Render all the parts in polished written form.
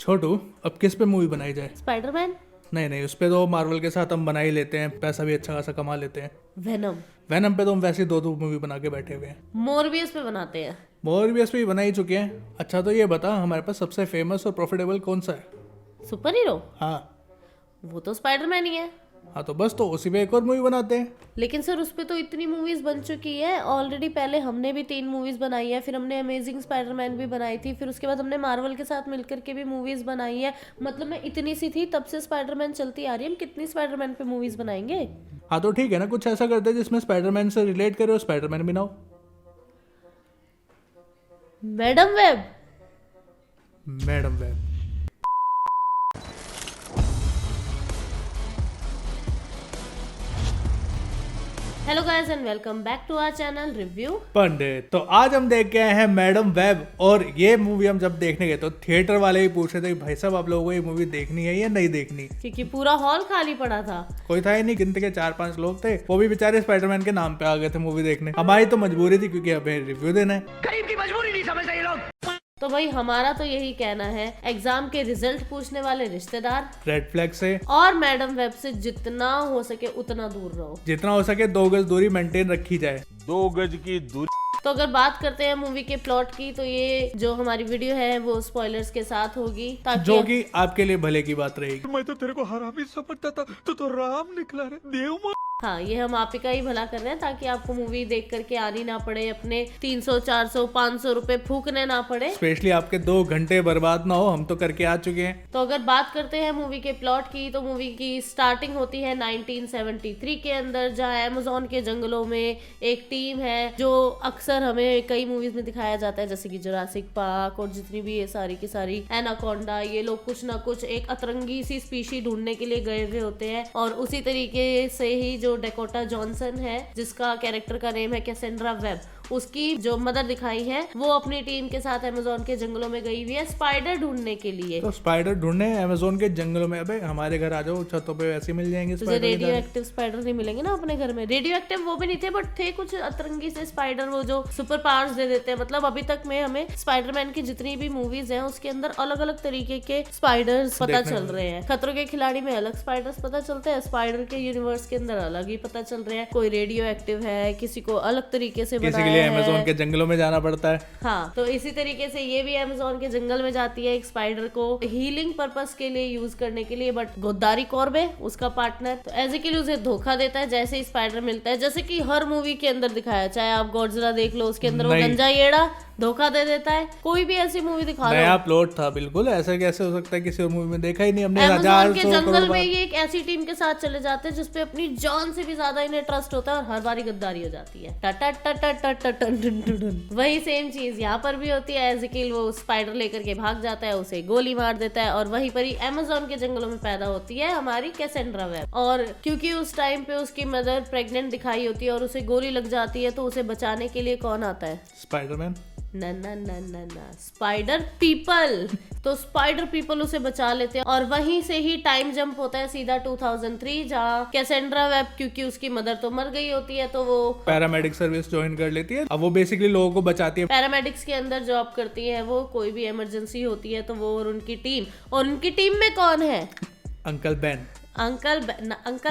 छोटू, अब किस पे मूवी बनाई जाए? स्पाइडरमैन। नहीं, उस पे तो मार्वल के साथ हम बना ही लेते हैं, पैसा भी अच्छा खासा कमा लेते हैं। वेनम। वैनम पे तो हम वैसे ही दो मूवी बना के बैठे हुए हैं। मोरबियस पे बनाते हैं। मोरबियस पे भी बना ही चुके हैं। अच्छा तो ये बता, हमारे पास सबसे फेमस और प्रॉफिटेबल कौन सा है? Super hero. हाँ वो तो स्पाइडरमैन ही है। हाँ, तो बस तो उसी पे एक और मूवी बनाते हैं। लेकिन सर उस पे तो इतनी मूवीज बन चुकी है ऑलरेडी। पहले हमने भी 3 मूवीज बनाई है, फिर हमने अमेजिंग स्पाइडरमैन भी बनाई थी, फिर उसके बाद हमने मार्वल के साथ मिलकर के भी मूवीज बनाई है। मतलब मैं इतनी सी थी तब से स्पाइडरमैन चलती आ रही है। हम कितनी स्पाइडरमैन पे मूवीज बनाएंगे? हाँ तो ठीक है ना, कुछ ऐसा करते हैं जिसमें स्पाइडरमैन से रिलेट करे और स्पाइडरमैन भी ना हो। Madam Web. Madam Web. Hello guys and welcome back to our channel review Pandit. तो आज हम देख के आए हैं मैडम वेब। और ये मूवी हम जब देखने गए तो थिएटर वाले ही पूछ रहे थे, भाई साहब आप लोगों को ये मूवी देखनी है या नहीं देखनी, क्योंकि पूरा हॉल खाली पड़ा था। कोई था ही नहीं, गिनती के 4-5 लोग थे, वो भी बेचारे स्पाइडरमैन के नाम पे आ गए थे मूवी देखने। हमारी तो मजबूरी थी क्योंकि हमें रिव्यू देना है। गरीब की मजबूरी नहीं समझते ये लोग। तो भाई हमारा तो यही कहना है, एग्जाम के रिजल्ट पूछने वाले रिश्तेदार रेड फ्लैग से और मैडम वेब से जितना हो सके उतना दूर रहो। जितना हो सके 2 गज दूरी मेंटेन रखी जाए। 2 गज की दूरी। तो अगर बात करते हैं मूवी के प्लॉट की, तो ये जो हमारी वीडियो है वो स्पॉयलर्स के साथ होगी, ताकि जो कि आपके लिए भले की बात रहेगी। मैं तो तेरे को हरामी समझता था, तो राम निकला रे देव। हाँ, ये हम आप ही का ही भला कर रहे हैं ताकि आपको मूवी देख करके आनी ना पड़े, अपने 300 400 500 रुपए फूकने ना पड़े, स्पेशली आपके 2 घंटे बर्बाद ना हो। हम तो करके आ चुके हैं। तो अगर बात करते हैं मूवी के प्लॉट की, तो मूवी की स्टार्टिंग होती है 1973 के अंदर, जहाँ अमेज़न के जंगलों में एक टीम है जो अक्सर हमें कई मूवीज में दिखाया जाता है, जैसे कि जुरासिक पार्क और जितनी भी ये सारी की सारी एनाकोंडा। ये लोग कुछ ना कुछ एक अतरंगी सी स्पीशी ढूंढने के लिए गए हुए होते हैं। और उसी तरीके से ही जो डेकोटा जॉनसन है, जिसका कैरेक्टर का नेम है कैसेंड्रा वेब, उसकी जो मदर दिखाई है वो अपनी टीम के साथ अमेज़न के जंगलों में गई हुई है स्पाइडर ढूंढने के लिए। तो स्पाइडर ढूंढने अमेज़न के जंगलों में। अबे हमारे घर आ जाओ, छतों पे वैसे मिल जाएंगे तुझे स्पाइडर। रेडियो एक्टिव स्पाइडर नहीं मिलेंगे ना अपने घर में। रेडियो एक्टिव वो भी नहीं थे, बट थे कुछ अतरंगी से स्पाइडर, वो जो सुपर पावर्स दे देते हैं। मतलब अभी तक में हमें स्पाइडरमैन की जितनी भी मूवीज हैं उसके अंदर अलग अलग तरीके के स्पाइडर्स पता चल रहे हैं। खतरों के खिलाड़ी में अलग स्पाइडर्स पता चलते हैं, स्पाइडर के यूनिवर्स के अंदर अलग ही पता चल रहे हैं। कोई रेडियो एक्टिव है, किसी को अलग तरीके से किसी के लिए अमेज़न के जंगलों में जाना पड़ता है। हाँ, तो इसी तरीके से ये भी अमेज़न के जंगल में जाती है एक स्पाइडर को हीलिंग पर्पस के लिए यूज करने के लिए, बट गोदारी कॉर्बे उसका पार्टनर तो एज़ेकिल उसे धोखा देता है जैसे ही स्पाइडर मिलता है। जैसे कि हर मूवी के अंदर दिखाया, चाहे आप गॉडजिला देख लो, उसके अंदर वो गंजा येड़ा धोखा दे देता है। कोई भी ऐसी मूवी दिखा लो, नया प्लॉट था बिल्कुल। ऐसा कैसे हो सकता है, किसी और मूवी में देखा ही नहीं हमने। अमेज़न के जंगल में ये एक ऐसी टीम के साथ चले जाते हैं जिसपे अपनी जान से भी ज्यादा इन्हें ट्रस्ट होता है और हर बारी गद्दारी हो जाती है। वही सेम चीज यहाँ पर भी होती है। एज़ेकिल वो स्पाइडर लेकर के भाग जाता है, उसे गोली मार देता है और वहीं पर ही अमेज़न के जंगलों में पैदा होती है हमारी कैसेंड्रा वेब। और क्योंकि उस टाइम पे उसकी मदर प्रेग्नेंट दिखाई होती है और उसे गोली लग जाती है, तो उसे बचाने के लिए कौन आता है? स्पाइडरमैन। ना स्पाइडर पीपल। तो स्पाइडर पीपल उसे बचा लेते हैं और वहीं से ही टाइम जंप होता है सीधा 2003, जहाँ कैसेंड्रा वेब, क्योंकि उसकी मदर तो मर गई होती है, तो वो पैरामेडिक सर्विस ज्वाइन कर लेती है। अब वो बेसिकली लोगों को बचाती है। पैरामेडिक्स के अंदर जॉब करती है वो। कोई भी इमरजेंसी होती है तो वो और उनकी टीम में कौन है? Uncle Ben. अंकल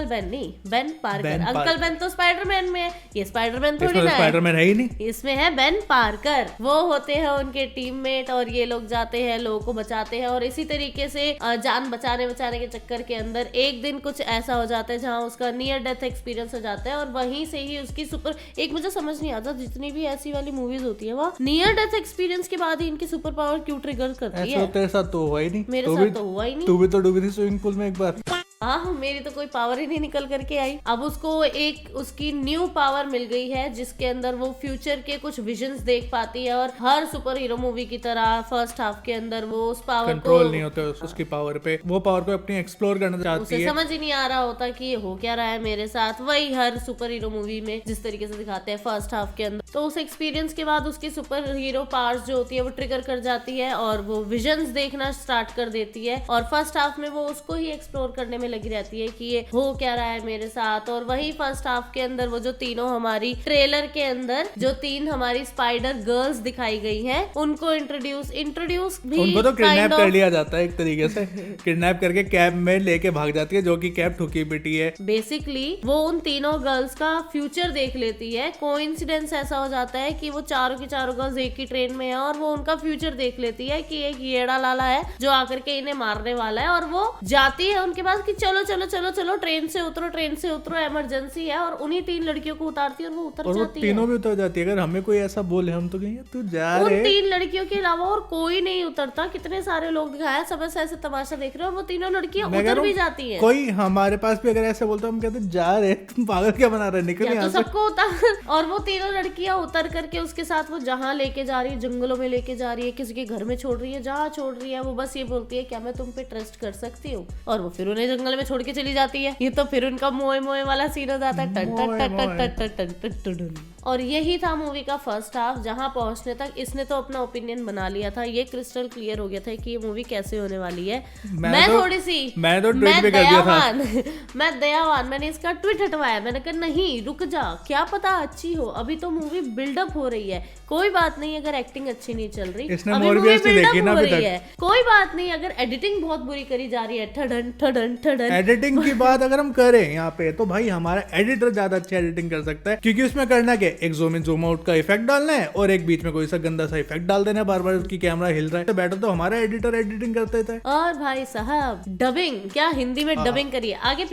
बेन नहीं, बेन पार्कर। अंकल बेन तो स्पाइडरमैन में है, ये स्पाइडरमैन थोड़ी ना है। स्पाइडरमैन है ही नहीं, इसमें है बेन पार्कर। वो होते हैं उनके टीममेट और ये लोग जाते हैं, लोगों को बचाते हैं। और इसी तरीके से जान बचाने के चक्कर के अंदर एक दिन कुछ ऐसा हो जाता है जहाँ उसका नियर डेथ एक्सपीरियंस हो जाता है और वहीं से ही उसकी सुपर, एक मुझे समझ नहीं आता, जितनी भी ऐसी वाली मूवीज होती है वहाँ नियर डेथ एक्सपीरियंस के बाद ही इनकी सुपर पावर क्यों ट्रिगर करती है? तेरे साथ तो हुआ ही नहीं। मेरे साथ तो हुआ ही नहीं। तू भी तो डूबी थी स्विमिंग पूल में एक बार। हाँ, मेरी तो कोई पावर ही नहीं निकल करके आई। अब उसको एक उसकी न्यू पावर मिल गई है जिसके अंदर वो फ्यूचर के कुछ विजन्स देख पाती है। और हर सुपर हीरो मूवी की तरह फर्स्ट हाफ के अंदर वो उस पावर कंट्रोल नहीं होता उसकी पावर पे, वो पावर को अपनी एक्सप्लोर करना चाहती उसे है। समझ ही नहीं आ रहा होता कि ये हो क्या रहा है मेरे साथ। वही हर सुपर हीरो मूवी में जिस तरीके से दिखाते हैं फर्स्ट हाफ के अंदर, तो उस एक्सपीरियंस के बाद उसकी सुपर हीरो पावर्स जो होती है वो ट्रिगर कर जाती है और वो विजन्स देखना स्टार्ट कर देती है। और फर्स्ट हाफ में वो उसको ही एक्सप्लोर करने में लगी रहती है कि ये हो क्या रहा है मेरे साथ। और वही फर्स्ट हाफ के अंदर वो जो तीनों हमारी ट्रेलर के अंदर जो 3 हमारी स्पाइडर गर्ल्स दिखाई गई हैं, उनको इंट्रोड्यूस भी उनको तो किडनैप कर लिया जाता है एक तरीके से। किडनैप करके कैब में लेके भाग जाती है, जो कि कैब ठुकी पिटी है। बेसिकली वो उन तीनों गर्ल्स का फ्यूचर देख लेती है। कोइंसिडेंस ऐसा हो जाता है कि वो चारों की चारों गर्ल्स एक ही ट्रेन में है और वो उनका फ्यूचर देख लेती है कि एक येड़ा लाला है जो आकर के इन्हें मारने वाला है। और वो जाती है उनके पास कि चलो चलो चलो चलो ट्रेन से उतरो, इमरजेंसी है। और उन्हीं 3 लड़कियों को उतारती है और वो उतर जाती है। तीनों भी उतर जाती है। अगर हमें कोई ऐसा बोले हम तो कहेंगे तू जा उन रहे। 3 लड़कियों के अलावा और कोई नहीं उतरता। कितने सारे लोग दिखाया, सब ऐसे तमाशा देख रहे हो और वो तीनों लड़कियां उतर भी जाती हैं। कोई हमारे पास भी अगर ऐसे बोलता हम कहते जा रहे, तुम पागल क्या बना रहे, निकल यहाँ तो से। सबको उतार। और वो तीनों लड़कियां उतर करके उसके साथ वो जहाँ लेके जा रही है, जंगलों में लेके जा रही है, किसी के घर में छोड़ रही है, जहाँ छोड़ रही है वो बस ये बोलती है क्या मैं तुम पे ट्रस्ट कर सकती हूँ। और वो फिर उन्हें जंगल में छोड़ के चली जाती है। ये तो फिर उनका मोए मोए वाला सीन हो जाता है, टन टन टन टन टन टन टन टन टन। और यही था मूवी का फर्स्ट हाफ। जहां पहुंचने तक इसने तो अपना ओपिनियन बना लिया था, ये क्रिस्टल क्लियर हो गया था कि ये मूवी कैसे होने वाली है। मैं थोड़ी सी मैं तो ट्वीट भी कर दिया था। मैं दयावान, मैंने इसका ट्वीट हटवाया। मैंने कहा नहीं रुक जा, क्या पता अच्छी हो, अभी तो मूवी बिल्डअप हो रही है। कोई बात नहीं अगर एक्टिंग अच्छी नहीं चल रही, इसने अभी मूवी मूवी देखी ना बिल्डअप हो अभी रही तक। है। कोई बात नहीं अगर एडिटिंग बहुत बुरी करी जा रही है, ठडन ठडन ठडन। एडिटिंग की बात अगर हम करें यहाँ पे तो भाई हमारा एडिटर ज्यादा अच्छी एडिटिंग कर सकता है, क्योंकि उसमें करना क्या, एक जूम इन जूम आउट का इफेक्ट डालना है और एक बीच में कोई सा गंदा सा इफेक्ट डाल देना है, बार बार उसकी कैमरा हिल रहा है। तो बेटर तो हमारा एडिटर एडिटिंग करते थे। और भाई साहब डबिंग, क्या हिंदी में डबिंग करिए, आगे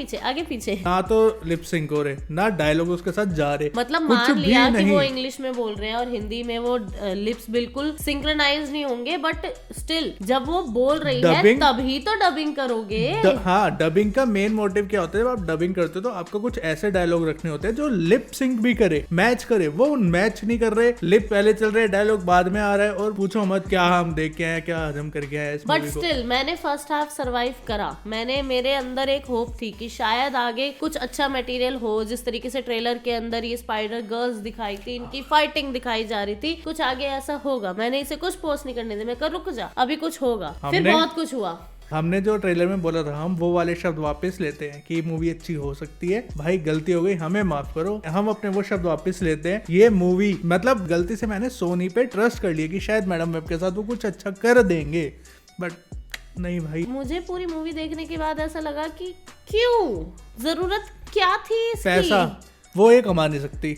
पीछे ना तो लिप सिंक हो रहे, ना डायलॉग उसके साथ जा रहे, मतलब कुछ मान भी लिया कि नहीं। वो इंग्लिश में बोल रहे हैं और हिंदी में वो लिप्स बिल्कुल सिंक्रोनाइज नहीं होंगे, बट स्टिल जब वो बोल रही है Dubbing- तभी तो डबिंग करोगे। हाँ, डबिंग का मेन मोटिव क्या होता है, जब आप डबिंग करते हो तो आपको कुछ ऐसे डायलॉग रखने होते हैं जो लिप सिंक भी करे, मैच करे। वो मैच नहीं कर रहे, लिप पहले चल रहे, डायलॉग बाद में आ रहा है। और पूछो मत क्या हम देख के आए, क्या हजम करके आए इस बट मूवी को। स्टिल मैंने फर्स्ट हाफ सरवाइव करा। मेरे अंदर एक होप थी कि शायद आगे कुछ अच्छा मटेरियल हो। जिस तरीके से ट्रेलर के अंदर ये स्पाइडर गर्ल्स दिखाई थी, इनकी फाइटिंग दिखाई जा रही थी, कुछ आगे ऐसा होगा। मैंने इसे कुछ पोस्ट नहीं करने दिया, मैं कर रुक जा, अभी कुछ होगा। फिर बहुत कुछ हुआ। हमने जो ट्रेलर में बोला था हम वो वाले शब्द वापस लेते हैं कि मूवी अच्छी हो सकती है। भाई गलती हो गई, हमें माफ करो, हम अपने वो शब्द वापस लेते हैं। ये मूवी मतलब गलती से मैंने सोनी पे ट्रस्ट कर लिया कि शायद मैडम वेब के साथ वो कुछ अच्छा कर देंगे, बट नहीं भाई। मुझे पूरी मूवी देखने के बाद ऐसा लगा कि क्यों, जरूरत क्या थी इसकी? पैसा वो ये कमा नहीं सकती।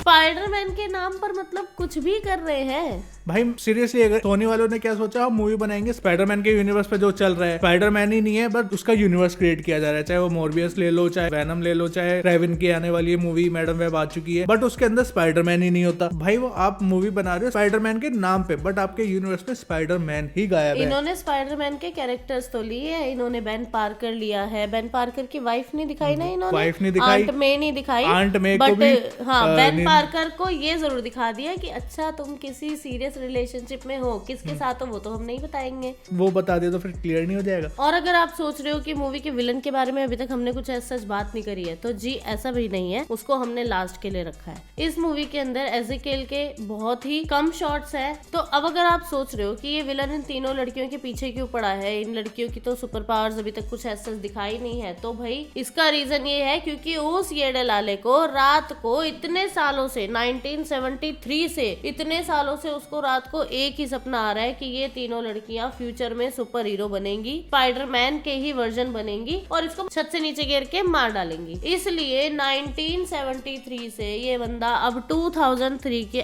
स्पाइडरमैन के नाम पर मतलब कुछ भी कर रहे हैं भाई सीरियसली, अगर सोनी वालों ने क्या सोचा, हम मूवी बनाएंगे स्पाइडरमैन के यूनिवर्स पे जो चल रहा है, स्पाइडरमैन ही नहीं है बट उसका यूनिवर्स क्रिएट किया जा रहा है। चाहे वो मोरबियस ले लो, चाहे वैनम ले लो, चाहे रेविन की आने वाली मूवी मैडम वेब आ चुकी है, बट उसके अंदर स्पाइडरमैन ही नहीं होता। भाई वो आप मूवी बना रहे हो स्पाइडरमैन के नाम पे, बट आपके यूनिवर्स में स्पाइडरमैन ही गायब है। इन्होंने स्पाइडरमैन के कैरेक्टर्स तो लिए हैं। इन्होंने बेन पार्कर लिया है। बेन पार्कर की वाइफ नहीं दिखाई ना इन्होंने, वाइफ नहीं दिखाई, आंट मे नहीं दिखाई, आंट मे को भी हाँ बेन पार्कर को ये जरूर दिखा दिया कि अच्छा तुम किसी सीरियस रिलेशनशिप में हो, किसके साथ हो वो तो हम नहीं बताएंगे। वो बता दे तो फिर क्लियर नहीं हो जाएगा। और अगर आप सोच रहे हो कि मूवी के विलन के बारे में अभी तक हमने कुछ ऐसा सच बात नहीं करी है, तो जी ऐसा भी नहीं है, उसको हमने लास्ट के लिए रखा है। इस मूवी के अंदर एज़ेकिएल के बहुत ही कम शॉट्स है। तो अब अगर आप सोच रहे हो कि ये विलन इन तीनों लड़कियों के पीछे क्यों पड़ा है, इन लड़कियों की तो सुपर पावर्स अभी तक कुछ ऐसा दिखाई नहीं है, तो भाई इसका रीजन ये है क्योंकि उस येडे लाले को रात को इतने सालों से 1973 से इतने सालों से उसको रात को एक ही सपना आ रहा है कि ये तीनों लड़कियां फ्यूचर में सुपर हीरो बनेंगी, स्पाइडरमैन के ही वर्जन बनेंगी और इसको छत से नीचे गिर के मार डालेंगी। इसलिए 1973 से ये बंदा अब 2003 के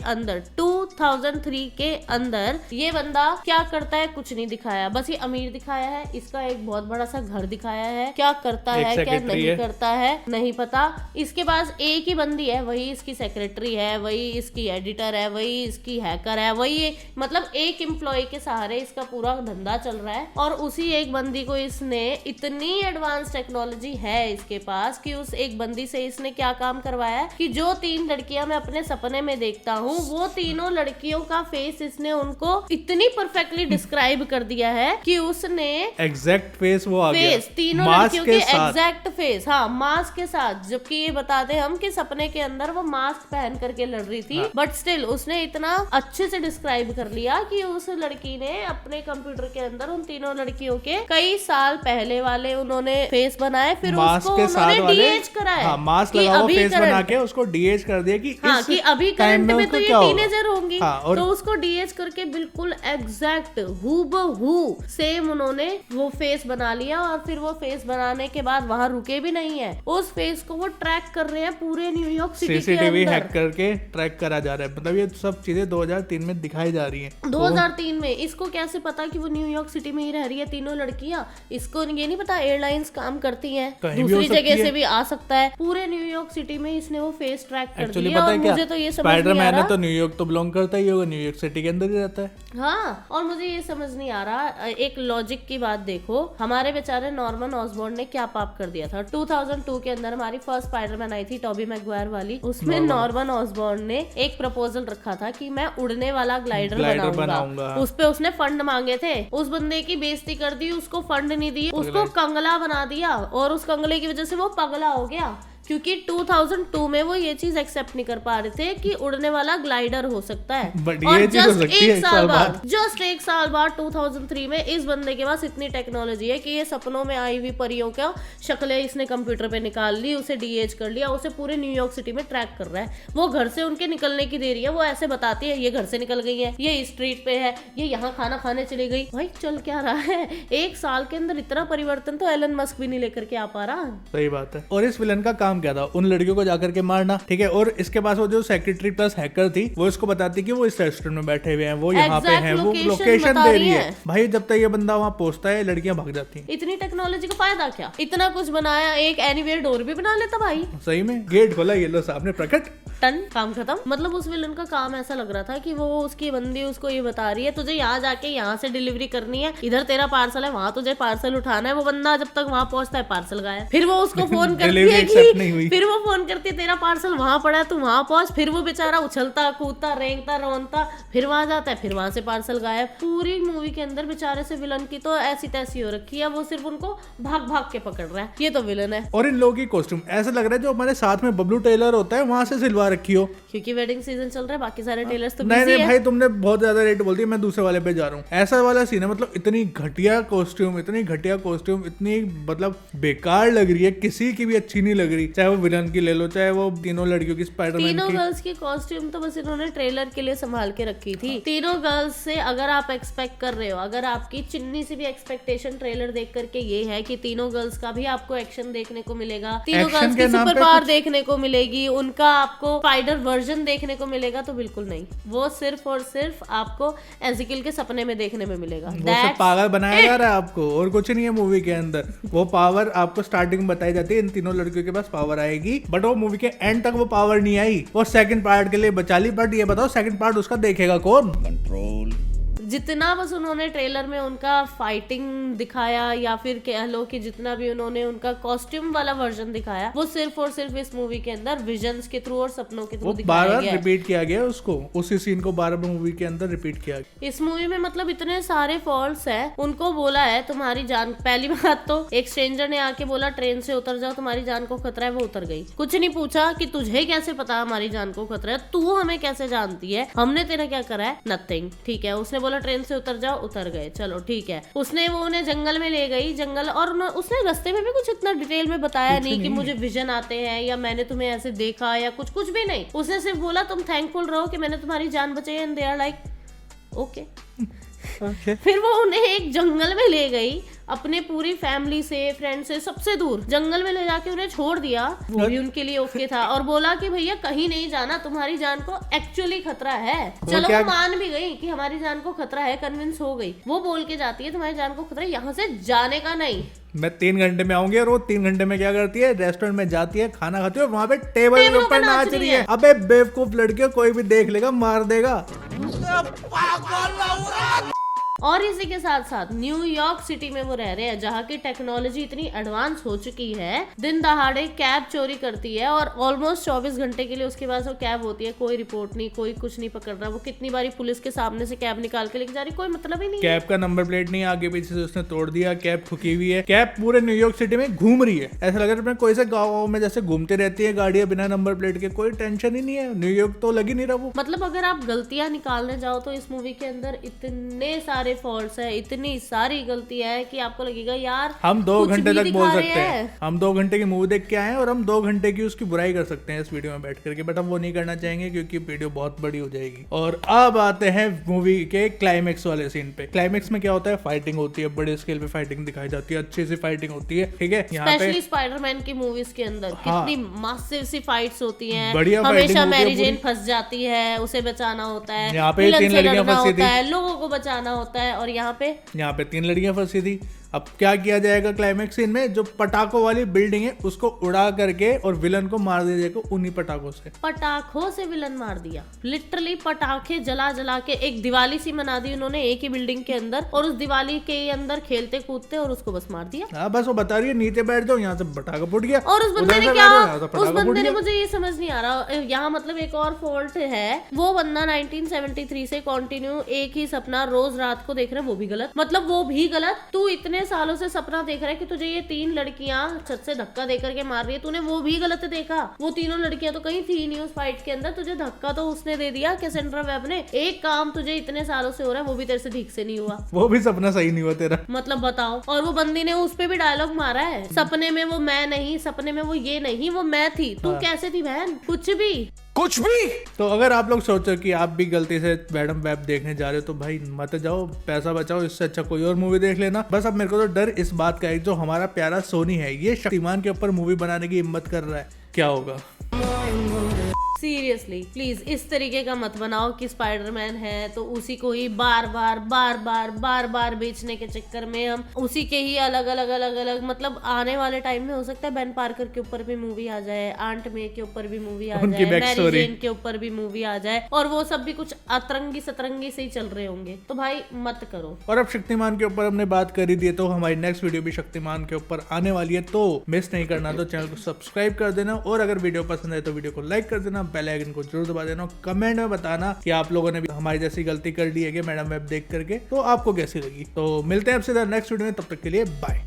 अंदर ये बंदा क्या करता है कुछ नहीं दिखाया, बस ये अमीर दिखाया है, इसका एक बहुत बड़ा सा घर दिखाया है, क्या करता है क्या नहीं करता है नहीं पता। इसके पास एक ही बंदी है, वही इसकी सेक्रेटरी है, वही इसकी एडिटर है, वही इसकी हैकर है, वही मतलब एक एम्प्लॉय के सहारे इसका पूरा धंधा चल रहा है। और उसी एक बंदी को इसने इतनी एडवांस टेक्नोलॉजी है इसके पास कि उस एक बंदी से इसने क्या काम करवाया है कि जो 3 लड़कियां मैं अपने सपने में देखता हूँ वो तीनों लड़कियों का फेस इसने उनको इतनी परफेक्टली डिस्क्राइब कर दिया है कि उसने एग्जैक्ट फेस वो आ गया, फेस तीनों लड़कियों के एग्जैक्ट फेस, हाँ मास्क के साथ। जबकि ये बता दें हम कि सपने के अंदर वो मास्क पहन करके लड़ रही थी, बट स्टिल उसने इतना अच्छे से डिस्क्राइब कर लिया कि उस लड़की ने अपने कंप्यूटर के अंदर उन तीनों लड़कियों के कई साल पहले वाले उन्होंने फेस बनाए, फिर मास्क उसको के उन्होंने साथ वाले डीएज कराए। हाँ, मास्क कि लगा हुआ अभी फेस बना current- के उसको डीएज कर दिया कि हाँ, इस कि अभी टाइम करंट में में उसको तो ये क्या होगा। टीनेजर होंगी। हाँ, और तो उसको डीएज करके बिल्कुल एग्जैक्ट हूबहू सेम उन्होंने वो फेस बना लिया, और फिर वो फेस बनाने के बाद वहां रुके भी नहीं है, उस फेस को वो ट्रैक कर रहे हैं पूरे न्यूयॉर्क सिटी के सीसीटीवी अंदर। हैक करके ट्रैक करा जा रहा है। मतलब ये सब चीजें 2003 में दिखाई जा रही हैं। 2003 में इसको कैसे पता कि वो न्यूयॉर्क सिटी में ही रह रही है तीनों लड़कियां? इसको ये नहीं पता एयरलाइंस काम करती हैं, कहीं भी हो दूसरी सकती जगह है। से भी आ सकता है। पूरे न्यूयॉर्क सिटी में इसने वो फेस ट्रैक कर एक्चुअली दिया, पता और है क्या, मुझे तो ये समझ नहीं आ स्पाइडरमैन है रहा। तो न्यूयॉर्क तो बिलोंग करता ही होगा, न्यूयॉर्क सिटी के अंदर ही रहता है। हाँ, और मुझे ये समझ नहीं आ रहा, एक लॉजिक की बात देखो, हमारे बेचारे नॉर्मन ऑसबॉर्न ने क्या पाप कर दिया था। 2002 के अंदर हमारी फर्स्ट स्पाइडरमैन आई थी टॉबी मैगवायर वाली, उसमें नॉर्मन ऑसबॉर्न ने एक प्रपोजल रखा था कि मैं उड़ने वाला ग्लाइडर बनाऊंगा। उस पे उसने फंड मांगे थे, उस बंदे की बेइज्जती कर दी, उसको फंड नहीं दिए, उसको कंगला बना दिया, और उस कंगले की वजह से वो पगला हो गया, क्योंकि 2002 में वो ये चीज एक्सेप्ट नहीं कर पा रहे थे कि उड़ने वाला ग्लाइडर हो सकता है। But और ये चीज हो जस्ट सकती है एक साल बाद, जस्ट एक साल बाद 2003 में इस बंदे के पास इतनी टेक्नोलॉजी है कि ये सपनों में आई हुई परियों का शक्लें इसने कंप्यूटर पे निकाल ली, उसे डीएच कर लिया, उसे पूरे न्यूयॉर्क सिटी में ट्रैक कर रहा है। वो घर से उनके निकलने की देरी है, वो ऐसे बताती है ये घर से निकल गई है, ये स्ट्रीट पे है, ये यहाँ खाना खाने चली गई। भाई चल क्या रहा है? एक साल के अंदर इतना परिवर्तन तो एलन मस्क भी नहीं लेकर के आ पा रहा। सही बात है। और इस विलन का काम क्या था? उन लड़कियों को जाकर के मारना, ठीक है। और इसके पास वो जो सेक्रेटरी प्लस हैकर थी, वो इसको बताती कि वो इस रेस्टोरेंट में बैठे हुए हैं, वो यहाँ पे हैं, वो लोकेशन बता दे रही रही है। है। भाई जब तक ये बंदा वहाँ पहुंचता है, लड़कियां भाग जाती हैं। इतनी टेक्नोलॉजी का फायदा क्या? इतना कुछ बनाया, एक एनीवेयर डोर भी बना लेता भाई। सही में गेट खोला, ये लो सामने प्रकट, टन, काम खत्म। मतलब उस विलन का काम ऐसा लग रहा था कि वो उसकी बंदी उसको ये बता रही है तुझे यहाँ जाके यहाँ से डिलीवरी करनी है, इधर तेरा पार्सल है, वहाँ तुझे पार्सल उठाना है। वो बंदा जब तक वहाँ पहुंचता है पार्सल गायब। फिर वो उसको फोन करती है कि फिर वो फोन करती है तेरा पार्सल वहाँ पड़ा है, तू वहाँ पहुंच। फिर वो बेचारा उछलता कूदता रेंगता रोनता फिर वहाँ जाता है, फिर वहाँ से पार्सल गायब। पूरी मूवी के अंदर बेचारे से विलन की तो ऐसी तैसी हो रखी है, वो सिर्फ उनको भाग भाग के पकड़ रहा है। ये तो विलन है। और इन लोगों की कॉस्ट्यूम ऐसा लग रहा है जो हमारे साथ में बबलू टेलर होता है वहां से सिलवा रखी हो, क्योंकि वेडिंग सीजन चल रहा है, बाकी सारे टेलर्स तो नहीं बिजी नहीं है। भाई तुमने बहुत ज्यादा रेट बोल दिया, मैं दूसरे वाले पे जा रहा हूँ। ऐसा वाला सीन है, मतलब इतनी घटिया कॉस्ट्यूम, इतनी घटिया कॉस्ट्यूम, इतनी मतलब बेकार लग रही है, किसी की भी अच्छी नहीं लग रही। चाहे वो विलन की ले लो, चाहे वो तीनों लड़कियों की, स्पाइडरमैन तीनों की। गर्ल्स की कॉस्ट्यूम तो बस इन्होंने ट्रेलर के लिए संभाल के रखी थी। तीनों गर्ल्स से अगर आप एक्सपेक्ट कर रहे हो, अगर आपकी चिन्नी से भी एक्सपेक्टेशन ट्रेलर देख करके ये है कि तीनों गर्ल्स का भी आपको एक्शन देखने को मिलेगा, तीनों Action गर्ल्स के की नाम सुपर पे पावर कुछ- देखने को मिलेगी, उनका आपको स्पाइडर वर्जन देखने को मिलेगा, तो बिल्कुल नहीं। वो सिर्फ और सिर्फ आपको एजिकल के सपने में देखने में मिलेगा। वो सब पागल बनाया जा रहा है आपको, और कुछ नहीं है मूवी के अंदर। वो पावर आपको स्टार्टिंग में बताई जाती है, इन तीनों लड़कियों के पास पावर आएगी, बट वो मूवी के एंड तक वो पावर नहीं आई। वो सेकंड पार्ट के लिए बचा ली, बट ये बताओ सेकंड पार्ट उसका देखेगा कौन? जितना बस उन्होंने ट्रेलर में उनका फाइटिंग दिखाया, या फिर कह लो कि जितना भी उन्होंने उनका कॉस्ट्यूम वाला वर्जन दिखाया, वो सिर्फ और सिर्फ इस मूवी के अंदर विजन्स के थ्रू और सपनों के थ्रू वो दिखाया बार गया। रिपीट किया गया उसको, उसी सीन को बार मूवी के अंदर रिपीट किया गया। इस मूवी में मतलब इतने सारे फॉल्ट्स है। उनको बोला है तुम्हारी जान, पहली बात तो एक स्ट्रेंजर ने आके बोला ट्रेन से उतर जाओ, तुम्हारी जान को खतरा है, वो उतर गई। कुछ नहीं पूछा कि तुझे कैसे पता हमारी जान को खतरा है, तू हमें कैसे जानती है, हमने तेरा क्या करा है, नथिंग। ठीक है, उसने बोला ट्रेन से उतर जाओ, उतर गए, चलो ठीक है। उसने वो उन्हें जंगल में ले गई, जंगल, और उसने रास्ते में भी कुछ इतना डिटेल में बताया नहीं कि मुझे विजन आते हैं या मैंने तुम्हें ऐसे देखा या कुछ भी नहीं। उसने सिर्फ बोला तुम थैंकफुल रहो कि मैंने तुम्हारी जान बचाई, and they are like okay. फिर वो उन्हें एक जंगल में ले गई, अपने पूरी फैमिली से, फ्रेंड से, सबसे दूर जंगल में ले जाके उन्हें छोड़ दिया। वो भी उनके लिए ओके था, और बोला कि भैया कहीं नहीं जाना, तुम्हारी जान को एक्चुअली खतरा है। चलो वो मान भी गई कि हमारी जान को खतरा है, कन्विंस हो गई। वो बोल के जाती है तुम्हारी जान को खतरा है, यहाँ से जाने का नहीं। मैं 3 घंटे में आऊंगी, और वो 3 घंटे में क्या करती है, रेस्टोरेंट में जाती है, खाना खाती है, वहां पे टेबल के ऊपर नाच रही है। अबे बेवकूफ लड़कियों, कोई भी देख लेगा, मार देगा। और इसी के साथ साथ न्यूयॉर्क सिटी में वो रह रहे हैं, जहाँ की टेक्नोलॉजी इतनी एडवांस हो चुकी है, दिन दहाड़े कैब चोरी करती है और ऑलमोस्ट 24 घंटे के लिए उसके पास वो कैब होती है, कोई रिपोर्ट नहीं, कोई कुछ नहीं पकड़ रहा। वो कितनी बारी पुलिस के सामने से कैब निकाल के लेके जा रही, कोई मतलब ही नहीं। कैब का नंबर प्लेट नहीं, आगे पीछे से उसने तोड़ दिया, कैब ठुकी हुई है, कैब पूरे न्यूयॉर्क सिटी में घूम रही है, ऐसा लग रहा है कोई से गाँव में जैसे घूमते रहती है गाड़ियां बिना नंबर प्लेट के, कोई टेंशन ही नहीं है। न्यूयॉर्क तो लग ही नहीं रहा वो। मतलब अगर आप गलतियां निकालने जाओ तो इस मूवी के अंदर इतने सारे फॉल्ट्स है, इतनी सारी गलतियां है कि आपको लगेगा यार हम 2 कुछ घंटे भी तक बोल दिखा सकते रहे हैं, हम 2 घंटे की मूवी देख के आए हैं और हम 2 घंटे की उसकी बुराई कर सकते हैं इस वीडियो में बैठ करके, बट हम वो नहीं करना चाहेंगे क्योंकि वीडियो बहुत बड़ी हो जाएगी। और अब आते हैं मूवी के क्लाइमेक्स वाले सीन पे। क्लाइमेक्स में क्या होता है, फाइटिंग होती है, बड़े स्केल पे फाइटिंग दिखाई जाती है, अच्छी सी फाइटिंग होती है, ठीक है। यहाँ पे स्पेशली स्पाइडरमैन की मूवीज के अंदर कितनी मासिव सी फाइट्स होती हैं, बढ़िया हमेशा fighting होती है मैरी जेन पूरी। फंस जाती है, उसे बचाना होता है, यहाँ पे विलन 3 से लड़कियां लड़ना फंसी होता थी, है, लोगों को बचाना होता है। और यहाँ पे 3 लड़कियां फंसी थी। अब क्या किया जाएगा क्लाइमेक्स सीन में, जो पटाखों वाली बिल्डिंग है उसको उड़ा करके और विलन को मार दिया जाएगा उन्हीं पटाखों से। पटाखों से विलन मार दिया, लिटरली पटाखे जला जला के एक दिवाली सी मना दी उन्होंने एक ही बिल्डिंग के अंदर, और उस दिवाली के अंदर खेलते कूदते और उसको बस मार दिया। हाँ बस वो बता रही है नीचे बैठ जाओ, यहाँ से पटाखा फूट गया, और उस बंदे उधर ने से क्या, बैठ जाओ, यहाँ से उस पटाखा फूट बंदे ने, गया। मुझे ये समझ नहीं आ रहा यहाँ, मतलब एक और फॉल्ट है, वो बंदा 1973 से कंटिन्यू एक ही सपना रोज रात को देख रहा है, वो भी गलत। मतलब वो भी गलत, तू इतने सालों से सपना देख रहा है कि तुझे ये 3 लड़कियां छत से धक्का देकर के मार रही है, तूने वो भी गलत देखा। वो तीनों लड़कियां तो कहीं थी नहीं उस फाइट के अंदर, तुझे धक्का तो उसने दे दिया कैसेंड्रा वेब ने। एक काम तुझे इतने सालों से हो रहा है, वो भी तेरे से ठीक से नहीं हुआ, वो भी सपना सही नहीं हुआ तेरा, मतलब बताओ। और वो बंदी ने उस पे भी डायलॉग मारा है, सपने में वो मैं नहीं, सपने में वो ये नहीं, वो मैं थी। तू कैसे थी बहन, कुछ भी। तो अगर आप लोग सोचो कि आप भी गलती से मैडम वेब देखने जा रहे हो तो भाई मत जाओ, पैसा बचाओ, इससे अच्छा कोई और मूवी देख लेना। बस अब मेरे को तो डर इस बात का है, जो हमारा प्यारा सोनी है ये शक्तिमान के ऊपर मूवी बनाने की हिम्मत कर रहा है, क्या होगा। सीरियसली प्लीज इस तरीके का मत बनाओ कि स्पाइडरमैन है तो उसी को ही बार बार बेचने के चक्कर में हम उसी के ही अलग मतलब आने वाले टाइम में हो सकता है बेन पार्कर के ऊपर भी मूवी आ जाए, आंट मे के ऊपर भी मूवी आ जाए, मैरी जेन के ऊपर भी मूवी आ जाए, और वो सब भी कुछ अतरंगी सतरंगी से ही चल रहे होंगे। तो भाई मत करो। और अब शक्तिमान के ऊपर हमने बात कर ही दी है, तो हमारी नेक्स्ट वीडियो भी शक्तिमान के ऊपर आने वाली है, तो मिस नहीं करना, तो चैनल को सब्सक्राइब कर देना, और अगर वीडियो पसंद है तो वीडियो को लाइक कर देना, बेल आइकन को जरूर दबा देना, कमेंट में बताना कि आप लोगों ने भी हमारी जैसी गलती कर ली है कि मैडम वेब देख करके, तो आपको कैसी लगी। तो मिलते हैं आपसे नेक्स्ट वीडियो में, तब तक के लिए बाय।